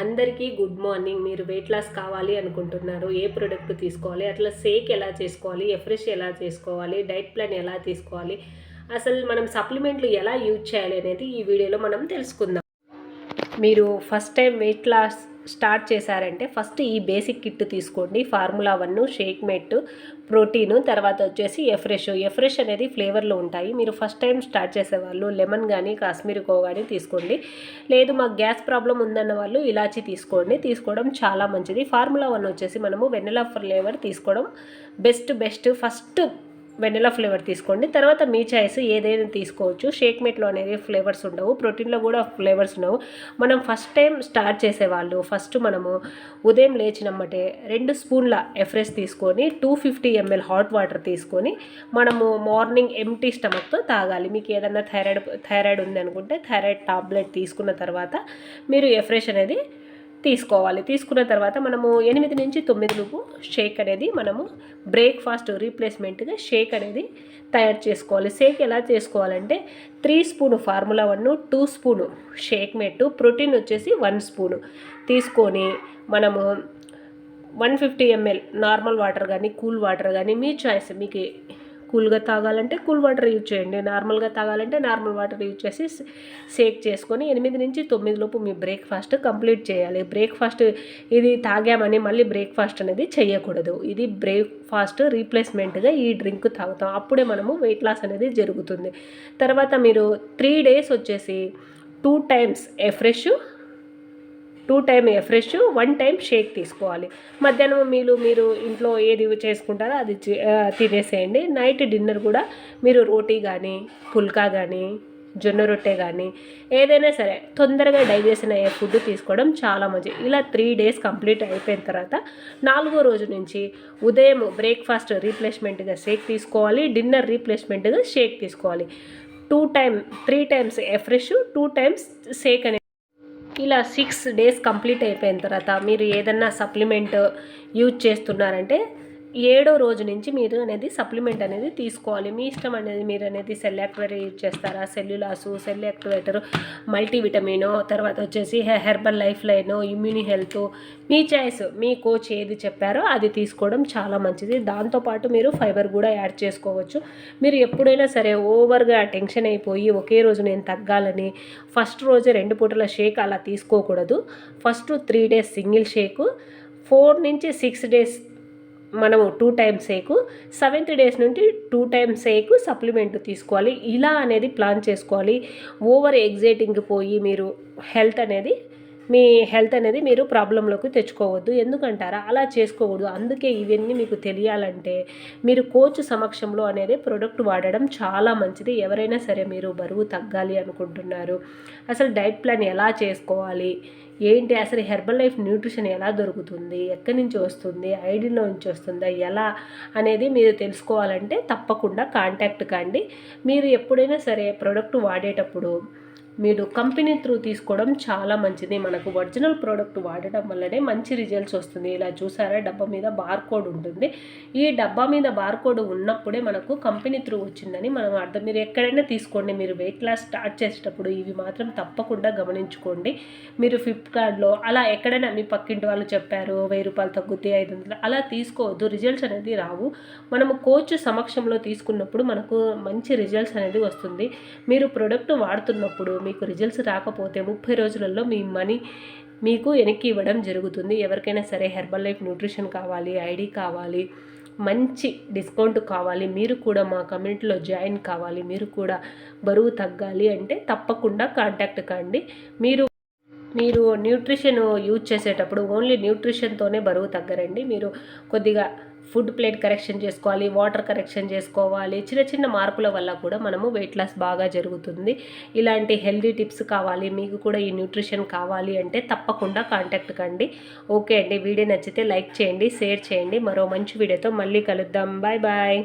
అందరికీ good morning. మీరు weight loss కావాలి అనుకుంటున్నారు, ఏ ప్రోడక్ట్ తీసుకోవాలి, అట్లా షేక్ ఎలా చేసుకోవాలి, ఎఫ్రెష్ ఎలా చేసుకోవాలి, డైట్ ప్లాన్ ఎలా తీసుకోవాలి, అసలు మనం సప్లిమెంట్లు ఎలా యూజ్ చేయాలి అనేది ఈ వీడియోలో మనం తెలుసుకుందాం. మీరు first time weight loss start చేశారంటే ఫస్ట్ ఈ బేసిక్ కిట్ తీసుకోండి. ఫార్ములా 1, షేక్ మేట్, ప్రోటీను, తర్వాత వచ్చేసి ఎఫ్రెష్ అనేది ఫ్లేవర్లో ఉంటాయి. మీరు ఫస్ట్ టైం స్టార్ట్ చేసేవాళ్ళు లెమన్ కానీ కాశ్మీరీ కో కానీ తీసుకోండి. లేదు మాకు గ్యాస్ ప్రాబ్లం ఉందన్న వాళ్ళు ఇలాచి తీసుకోవడం చాలా మంచిది. ఫార్ములా 1 వచ్చేసి మనము వెనిలా ఫ్లేవర్ తీసుకోవడం బెస్ట్. ఫస్ట్ వెనిలా ఫ్లేవర్ తీసుకోండి. తర్వాత మీ చాయిస్ ఏదైనా తీసుకోవచ్చు. షేక్ మేట్లో అనేది ఫ్లేవర్స్ ఉండవు, ప్రోటీన్లో కూడా ఫ్లేవర్స్ ఉండవు. మనం ఫస్ట్ టైం స్టార్ట్ చేసేవాళ్ళు ఫస్ట్ మనము ఉదయం లేచినమ్మటే 2 స్పూన్ల ఎఫ్రెష్ తీసుకొని 250 ml హాట్ వాటర్ తీసుకొని మనము మార్నింగ్ ఎంటీ స్టమక్తో తాగాలి. మీకు ఏదన్నా థైరాయిడ్ ఉంది అనుకుంటే థైరాయిడ్ టాబ్లెట్ తీసుకున్న తర్వాత మీరు ఎఫ్రెష్ అనేది తీసుకోవాలి. తీసుకున్న తర్వాత మనము 8 నుంచి 9 లోపు షేక్ అనేది మనము బ్రేక్ఫాస్ట్ రీప్లేస్మెంట్గా షేక్ అనేది తయారు చేసుకోవాలి. షేక్ ఎలా చేసుకోవాలంటే 3 spoon formula 1, 2 spoon shake mate, protein వచ్చేసి 1 స్పూను తీసుకొని మనము 150 ml నార్మల్ వాటర్ కానీ కూల్ వాటర్ కానీ మీ చాయిస్. మీకు కూల్గా తాగాలంటే కూల్ వాటర్ యూజ్ చేయండి, నార్మల్గా తాగాలంటే నార్మల్ వాటర్ యూజ్ చేసి షేక్ చేసుకొని 8 నుంచి 9 లోపు మీ బ్రేక్ఫాస్ట్ కంప్లీట్ చేయాలి. బ్రేక్ఫాస్ట్ ఇది తాగామని మళ్ళీ బ్రేక్ఫాస్ట్ అనేది చేయకూడదు. ఇది బ్రేక్ఫాస్ట్ రీప్లేస్మెంట్గా ఈ డ్రింక్ తాగుతాం. అప్పుడే మనము వెయిట్ లాస్ అనేది జరుగుతుంది. తర్వాత మీరు 3 days వచ్చేసి 2 times ఎఫ్రెష్ 1 time షేక్ తీసుకోవాలి. మధ్యాహ్నం మీరు ఇంట్లో ఏది చేసుకుంటారో అది తినేసేయండి. నైట్ డిన్నర్ కూడా మీరు రోటీ కానీ పుల్కా కానీ జొన్న రొట్టె కానీ ఏదైనా సరే తొందరగా డైజెషన్ అయ్యే ఫుడ్ తీసుకోవడం చాలా మంచిది. ఇలా 3 days కంప్లీట్ అయిపోయిన తర్వాత 4వ రోజు నుంచి ఉదయం బ్రేక్ఫాస్ట్ రీప్లేస్మెంట్గా షేక్ తీసుకోవాలి, డిన్నర్ రీప్లేస్మెంట్గా షేక్ తీసుకోవాలి. 3 times ఎఫ్రెష్ 2 times షేక్ అనేది. ఇలా 6 days కంప్లీట్ అయిపోయిన తర్వాత మీరు ఏదన్నా సప్లిమెంట్ యూజ్ చేస్తున్నారంటే 7వ రోజు నుంచి మీరు అనేది సప్లిమెంట్ అనేది తీసుకోవాలి. మీ ఇష్టం అనేది. మీరు అనేది సెల్ యాక్టివేటర్ యూజ్ చేస్తారా, సెల్యులాసు, సెల్ యాక్టివేటర్, మల్టీవిటమినో, తర్వాత వచ్చేసి హెర్బల్ లైఫ్ లైన్, ఇమ్యూని హెల్త్, మీ చాయిస్. మీ కోచ్ ఏది చెప్పారో అది తీసుకోవడం చాలా మంచిది. దాంతోపాటు మీరు ఫైబర్ కూడా యాడ్ చేసుకోవచ్చు. మీరు ఎప్పుడైనా సరే ఓవర్గా టెన్షన్ అయిపోయి ఒకే రోజు నేను తగ్గాలని ఫస్ట్ రోజు 2 పూటల షేక్ అలా తీసుకోకూడదు. ఫస్ట్ 3 days సింగిల్ షేకు, 4 నుంచి 6 days మనము 2 times షేకు, 7th days నుండి 2 times షేకు సప్లిమెంట్ తీసుకోవాలి. ఇలా అనేది ప్లాన్ చేసుకోవాలి. ఓవర్ ఎగ్జైటింగ్కి పోయి మీరు మీ హెల్త్ అనేది మీరు ప్రాబ్లంలోకి తెచ్చుకోవద్దు. ఎందుకంటారా, అలా చేసుకోకూడదు. అందుకే ఇవన్నీ మీకు తెలియాలంటే మీరు కోచ్ సమక్షంలో అనేది ప్రోడక్ట్ వాడడం చాలా మంచిది. ఎవరైనా సరే మీరు బరువు తగ్గాలి అనుకుంటున్నారు, అసలు డైట్ ప్లాన్ ఎలా చేసుకోవాలి, ఏంటి అసలు హెర్బల్ లైఫ్ న్యూట్రిషన్ ఎలా దొరుకుతుంది, ఎక్కడి నుంచి వస్తుంది, ఐడిలో నుంచి వస్తుందా, ఎలా అనేది మీరు తెలుసుకోవాలంటే తప్పకుండా కాంటాక్ట్ కండి. మీరు ఎప్పుడైనా సరే ప్రోడక్ట్ వాడేటప్పుడు మీరు కంపెనీ త్రూ తీసుకోవడం చాలా మంచిది. మనకు ఒరిజినల్ ప్రోడక్ట్ వాడటం వల్లనే మంచి రిజల్ట్స్ వస్తుంది. ఇలా చూసారా, డబ్బా మీద బార్కోడ్ ఉంటుంది. ఈ డబ్బా మీద బార్కోడ్ ఉన్నప్పుడే మనకు కంపెనీ త్రూ వచ్చిందని మనం అర్థం. మీరు ఎక్కడైనా తీసుకోండి. మీరు వెయిట్ లాస్ స్టార్ట్ చేసేటప్పుడు ఇవి మాత్రం తప్పకుండా గమనించుకోండి. మీరు ఫ్లిప్కార్ట్లో అలా ఎక్కడైనా మీ పక్కింటి వాళ్ళు చెప్పారు 1000 రూపాయలు తగ్గుతాయి 500 అలా తీసుకోవద్దు. రిజల్ట్స్ అనేది రావు. మనము కోచ్ సమక్షంలో తీసుకున్నప్పుడు మనకు మంచి రిజల్ట్స్ అనేది వస్తుంది. మీరు ప్రోడక్ట్ వాడుతున్నప్పుడు మీకు రిజల్ట్స్ రాకపోతే 30 రోజులలో మీ మనీ మీకు వెనక్కి ఇవ్వడం జరుగుతుంది. ఎవరికైనా సరే హెర్బల్ లైఫ్ న్యూట్రిషన్ కావాలి, ఐడి కావాలి, మంచి డిస్కౌంట్ కావాలి, మీరు కూడా మా కమ్యూనిటీలో జాయిన్ కావాలి, మీరు కూడా బరువు తగ్గాలి అంటే తప్పకుండా కాంటాక్ట్ కండి. మీరు న్యూట్రిషన్ యూజ్ చేసేటప్పుడు ఓన్లీ న్యూట్రిషన్తోనే బరువు తగ్గరండి. మీరు కొద్దిగా ఫుడ్ ప్లేట్ కరెక్షన్ చేసుకోవాలి, వాటర్ కరెక్షన్ చేసుకోవాలి. చిన్న మార్పుల వల్ల కూడా మనము వెయిట్ లాస్ బాగా జరుగుతుంది. ఇలాంటి హెల్దీ టిప్స్ కావాలి, మీకు కూడా ఈ న్యూట్రిషన్ కావాలి అంటే తప్పకుండా కాంటాక్ట్ కండి. ఓకే అండి, వీడియో నచ్చితే లైక్ చేయండి, షేర్ చేయండి. మరో మంచి వీడియోతో మళ్ళీ కలుద్దాం. బాయ్.